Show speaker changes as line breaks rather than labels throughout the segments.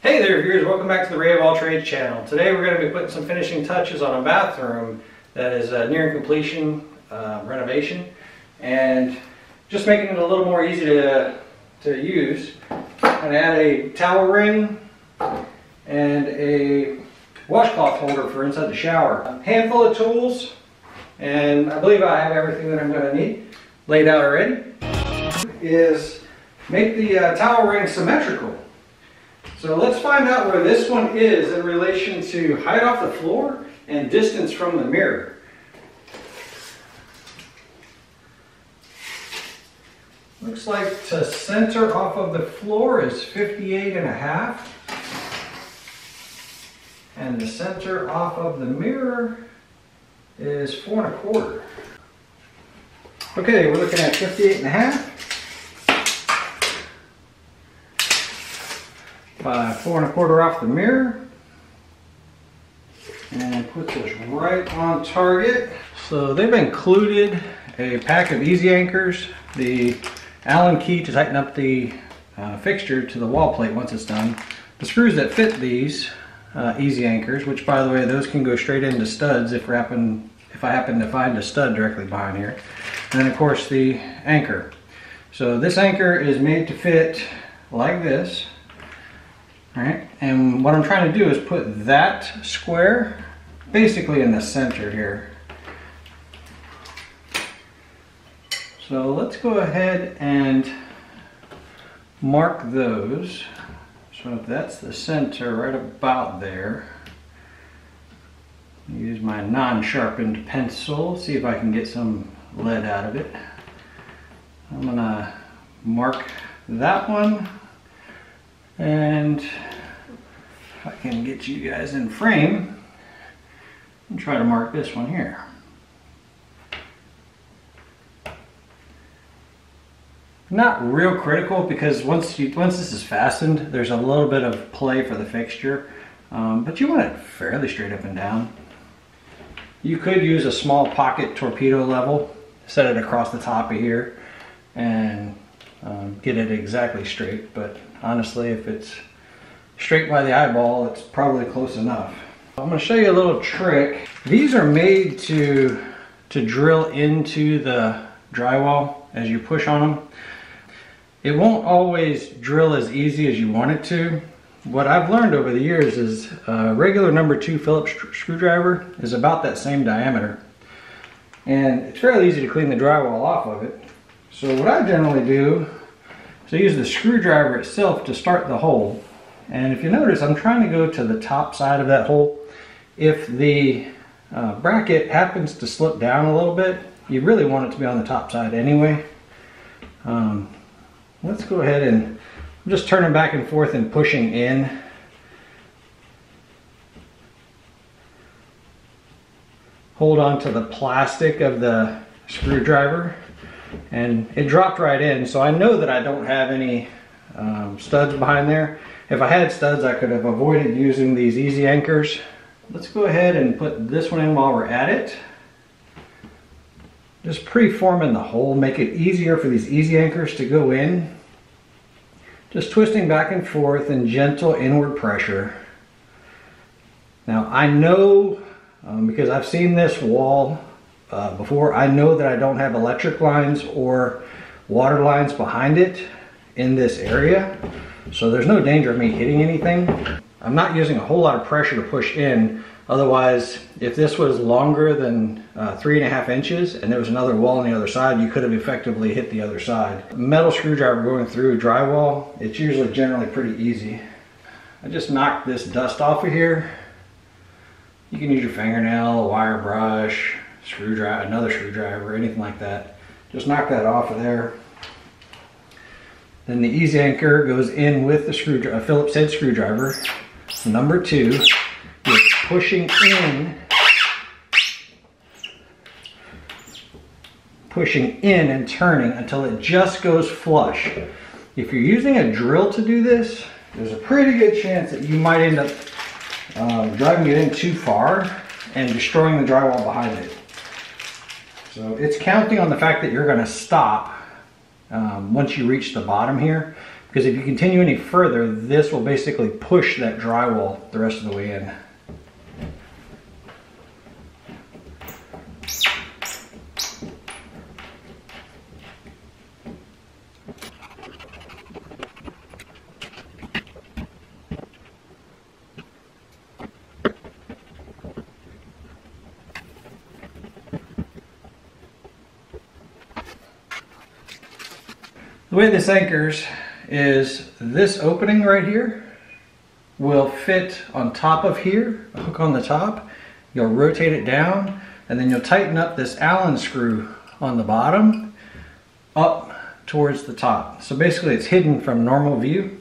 Hey there viewers, welcome back to the DRYWALL Trades channel. Today we're going to be putting some finishing touches on a bathroom that is nearing completion, renovation, and just making it a little more easy to use. I'm going to add a towel ring and a washcloth holder for inside the shower. A handful of tools, and I believe I have everything that I'm going to need laid out already. Is make the towel ring symmetrical. So let's find out where this one is in relation to height off the floor and distance from the mirror. Looks like to center off of the floor is 58.5, and the center off of the mirror is 4.25. Okay, we're looking at 58.5 by 4.25 off the mirror, and puts us right on target. So they've included a pack of easy anchors, the Allen key to tighten up the fixture to the wall plate once it's done, the screws that fit these easy anchors, which by the way those can go straight into studs if I happen to find a stud directly behind here, and then of course the anchor. So this anchor is made to fit like this. Alright, and what I'm trying to do is put that square basically in the center here. So let's go ahead and mark those. So if that's the center right about there, use my non-sharpened pencil, see if I can get some lead out of it. I'm gonna mark that one. And if I can get you guys in frame, and try to mark this one here. Not real critical because once this is fastened, there's a little bit of play for the fixture, but you want it fairly straight up and down. You could use a small pocket torpedo level, set it across the top of here, and get it exactly straight, but honestly if it's straight by the eyeball it's probably close enough. I'm going to show you a little trick. These are made to drill into the drywall as you push on them. It won't always drill as easy as you want it to. What I've learned over the years is a regular number 2 Phillips screwdriver is about that same diameter, and it's fairly easy to clean the drywall off of it. So what I generally do is I use the screwdriver itself to start the hole. And if you notice, I'm trying to go to the top side of that hole. If the bracket happens to slip down a little bit, you really want it to be on the top side anyway. Let's go ahead and I'm just turning back and forth and pushing in. Hold on to the plastic of the screwdriver, and it dropped right in, so I know that I don't have any studs behind there. If I had studs, I could have avoided using these easy anchors. Let's go ahead and put this one in while we're at it. Just pre-forming the hole, make it easier for these easy anchors to go in. Just twisting back and forth in gentle inward pressure. Now I know, because I've seen this wall before, I know that I don't have electric lines or water lines behind it in this area, so there's no danger of me hitting anything. I'm not using a whole lot of pressure to push in. Otherwise, if this was longer than 3.5 inches and there was another wall on the other side, you could have effectively hit the other side. Metal screwdriver going through drywall, it's usually generally pretty easy. I just knocked this dust off of here. You can use your fingernail, a wire brush, screwdriver, another screwdriver, anything like that. Just knock that off of there. Then the easy anchor goes in with the screwdriver, a Phillips head screwdriver. Number 2, you're pushing in and turning until it just goes flush. If you're using a drill to do this, there's a pretty good chance that you might end up driving it in too far and destroying the drywall behind it. So it's counting on the fact that you're going to stop once you reach the bottom here. Because if you continue any further, this will basically push that drywall the rest of the way in. The way this anchors is this opening right here will fit on top of here, a hook on the top. You'll rotate it down and then you'll tighten up this Allen screw on the bottom up towards the top. So basically it's hidden from normal view,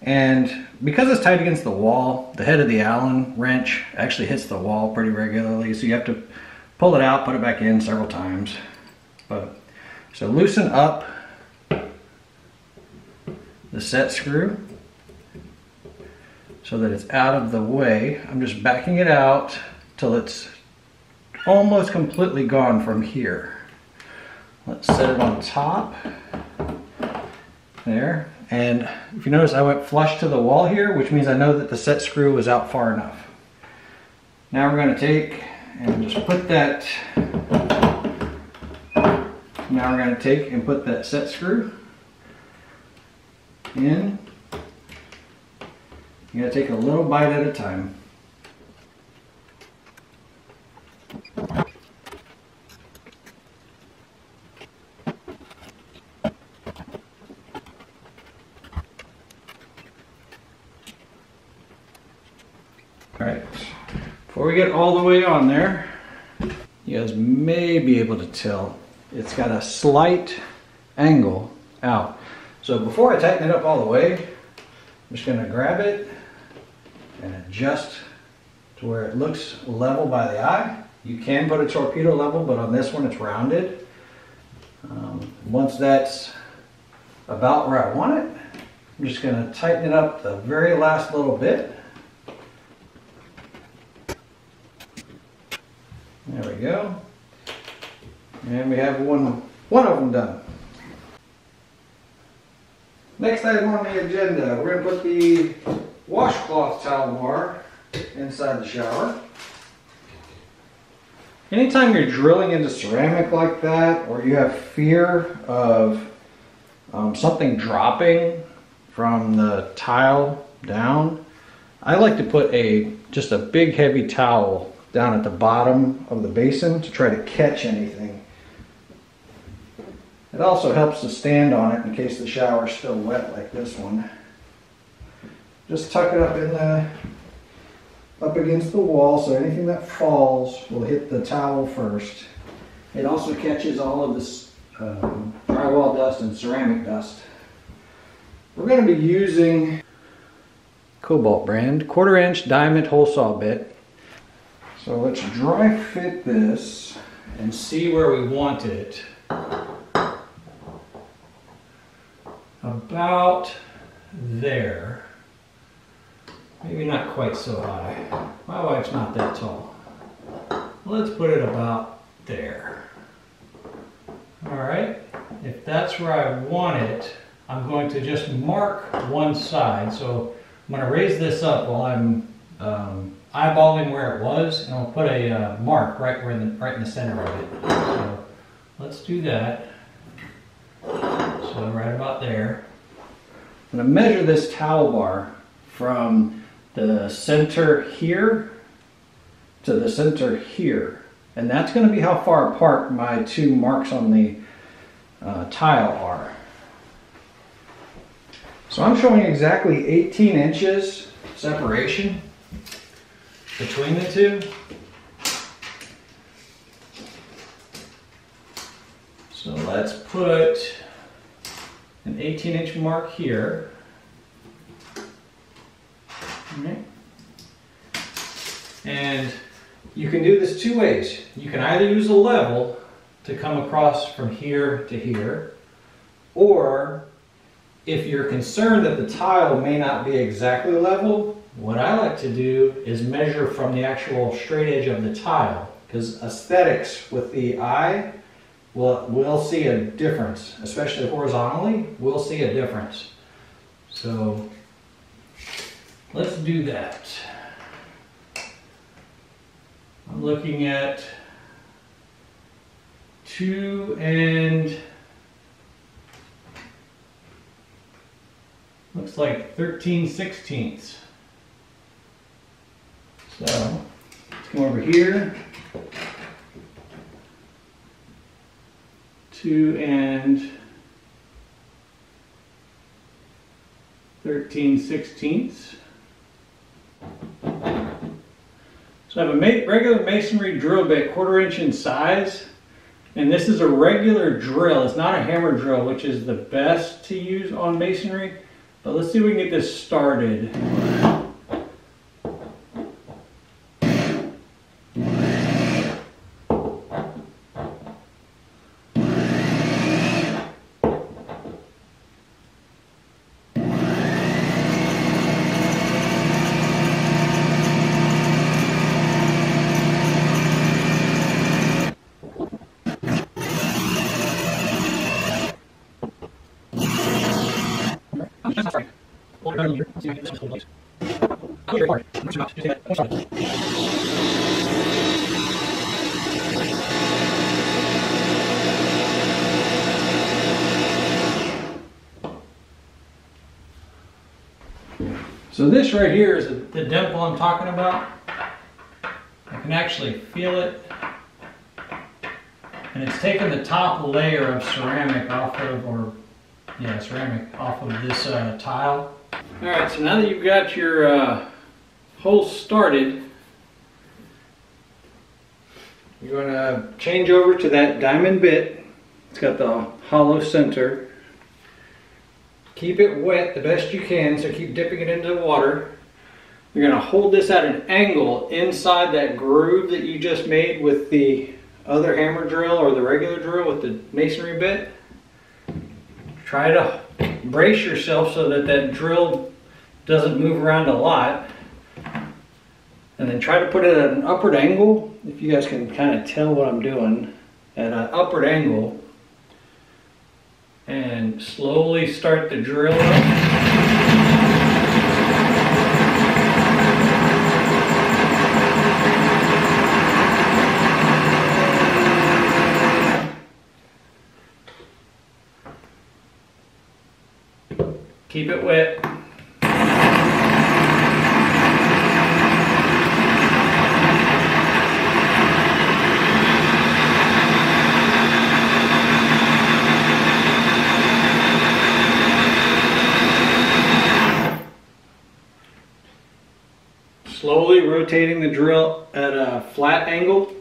and because it's tight against the wall, the head of the Allen wrench actually hits the wall pretty regularly, so you have to pull it out, put it back in several times. So loosen up the set screw so that it's out of the way. I'm just backing it out till it's almost completely gone from here. Let's set it on top there, and if you notice I went flush to the wall here, which means I know that the set screw was out far enough. Now we're going to take and just put that set screw in. You gotta take a little bite at a time. Alright, before we get all the way on there, you guys may be able to tell it's got a slight angle out. So before I tighten it up all the way, I'm just going to grab it and adjust to where it looks level by the eye. You can put a torpedo level, but on this one it's rounded. Once that's about where I want it, I'm just going to tighten it up the very last little bit. There we go. And we have one of them done. Next item on the agenda, we're going to put the washcloth towel bar inside the shower. Anytime you're drilling into ceramic like that, or you have fear of something dropping from the tile down, I like to put just a big heavy towel down at the bottom of the basin to try to catch anything. It also helps to stand on it in case the shower is still wet like this one. Just tuck it up against the wall so anything that falls will hit the towel first. It also catches all of this drywall dust and ceramic dust. We're going to be using Cobalt brand 1/4 inch diamond hole saw bit. So let's dry fit this and see where we want it. About there. Maybe not quite so high. My wife's not that tall. Let's put it about there. Alright, if that's where I want it, I'm going to just mark one side. So I'm going to raise this up while I'm eyeballing where it was, and I'll put a mark right in the center of it. So let's do that. So right about there. I'm going to measure this towel bar from the center here to the center here. And that's going to be how far apart my two marks on the tile are. So I'm showing exactly 18 inches separation between the two. So let's put an 18-inch mark here. Okay. And you can do this two ways. You can either use a level to come across from here to here, or if you're concerned that the tile may not be exactly level, what I like to do is measure from the actual straight edge of the tile, because aesthetics with the eye we'll see a difference, especially horizontally, we'll see a difference. So let's do that. I'm looking at 2 and looks like 13/16. So let's come over here. 2 and 13/16. So I have a regular masonry drill bit, 1/4 inch in size, and this is a regular drill. It's not a hammer drill, which is the best to use on masonry. But let's see if we can get this started. So this right here is the dimple I'm talking about. I can actually feel it. And it's taken the top layer of ceramic off of, ceramic off of this tile. All right, so now that you've got your hole started, you're going to change over to that diamond bit. It's got the hollow center. Keep it wet the best you can, so keep dipping it into the water. You're going to hold this at an angle inside that groove that you just made with the other hammer drill or the regular drill with the masonry bit. Try to brace yourself so that that drill doesn't move around a lot. And then try to put it at an upward angle, if you guys can kind of tell what I'm doing, at an upward angle. And slowly start the drill up. Keep it wet. Slowly rotating the drill at a flat angle.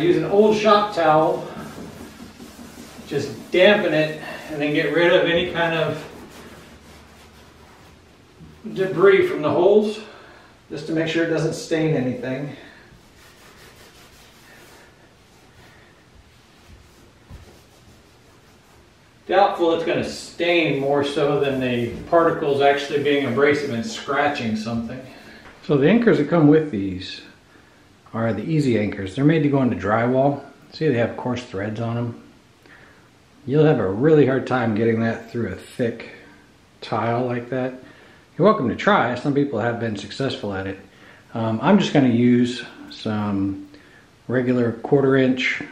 Use an old shop towel, just dampen it, and then get rid of any kind of debris from the holes, just to make sure it doesn't stain anything. Doubtful it's going to stain more so than the particles actually being abrasive and scratching something. So the anchors that come with these are the easy anchors. They're made to go into drywall. See, they have coarse threads on them. You'll have a really hard time getting that through a thick tile like that. You you're welcome to try. Some people have been successful at it. I'm just going to use some regular 1/4 inch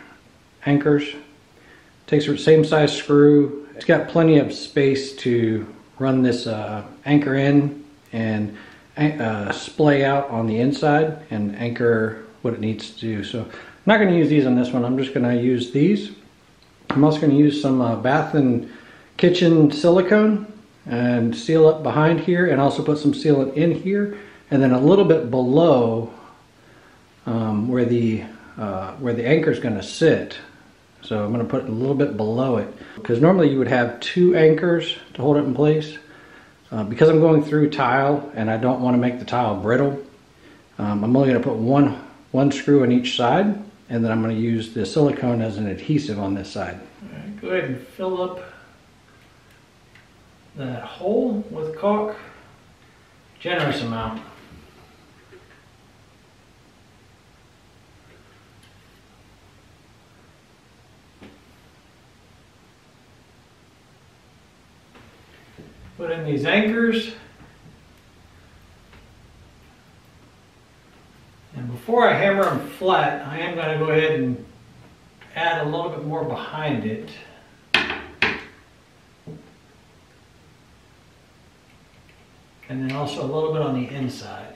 anchors. Takes the same size screw. It's got plenty of space to run this anchor in and splay out on the inside and anchor what it needs to do. So I'm not going to use these on this one. I'm just going to use these. I'm also going to use some bath and kitchen silicone and seal up behind here, and also put some sealant in here, and then a little bit below where the anchor is going to sit. So I'm going to put it a little bit below it, because normally you would have 2 anchors to hold it in place. Because I'm going through tile and I don't want to make the tile brittle, I'm only going to put one screw on each side, and then I'm going to use the silicone as an adhesive on this side. All right, go ahead and fill up that hole with caulk. Generous amount. Put in these anchors. And before I hammer them flat, I am going to go ahead and add a little bit more behind it. And then also a little bit on the inside.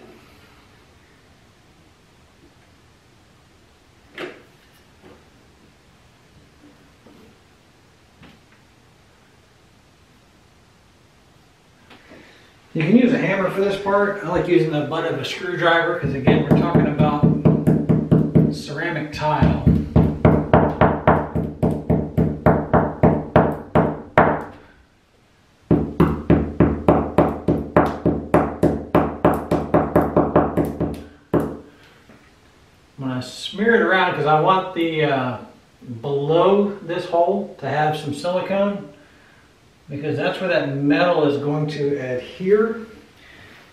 You can use a hammer for this part. I like using the butt of a screwdriver because, again, we're talking about ceramic tile. I'm going to smear it around because I want the below this hole to have some silicone, because that's where that metal is going to adhere.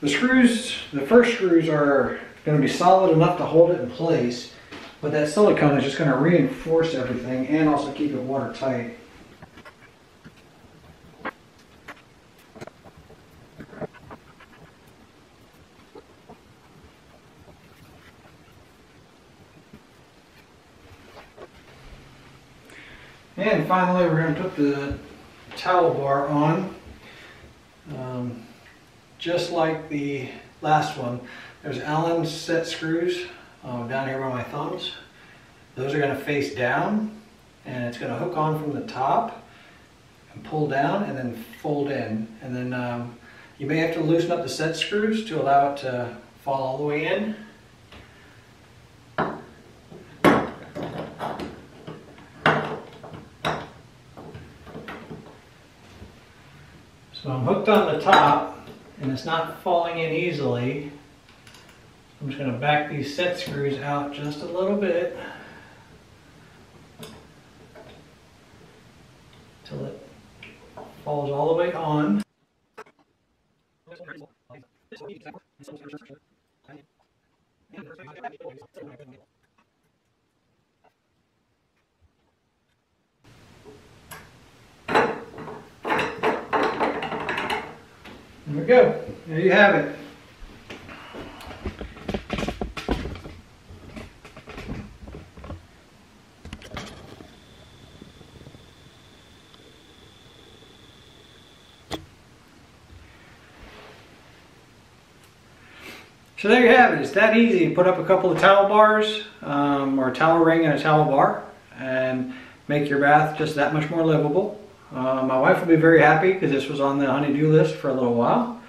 The screws, the first screws are going to be solid enough to hold it in place, but that silicone is just going to reinforce everything and also keep it watertight. And finally, we're going to put the towel bar on. Just like the last one, there's Allen set screws down here by my thumbs. Those are going to face down, and it's going to hook on from the top and pull down and then fold in. And then you may have to loosen up the set screws to allow it to fall all the way in. So I'm hooked on the top, and it's not falling in easily. I'm just going to back these set screws out just a little bit until it falls all the way on. There we go. There you have it. So there you have it. It's that easy to put up a couple of towel bars or a towel ring and a towel bar and make your bath just that much more livable. My wife will be very happy because this was on the honey-do list for a little while.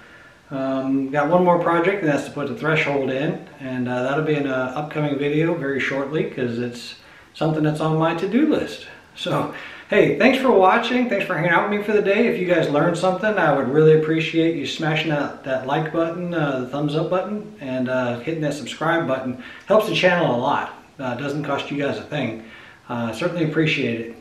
Got one more project, and that's to put the threshold in, and that'll be in an upcoming video very shortly because it's something that's on my to-do list. So, hey, thanks for watching. Thanks for hanging out with me for the day. If you guys learned something, I would really appreciate you smashing that like button, the thumbs up button, and hitting that subscribe button. Helps the channel a lot. Doesn't cost you guys a thing. Certainly appreciate it.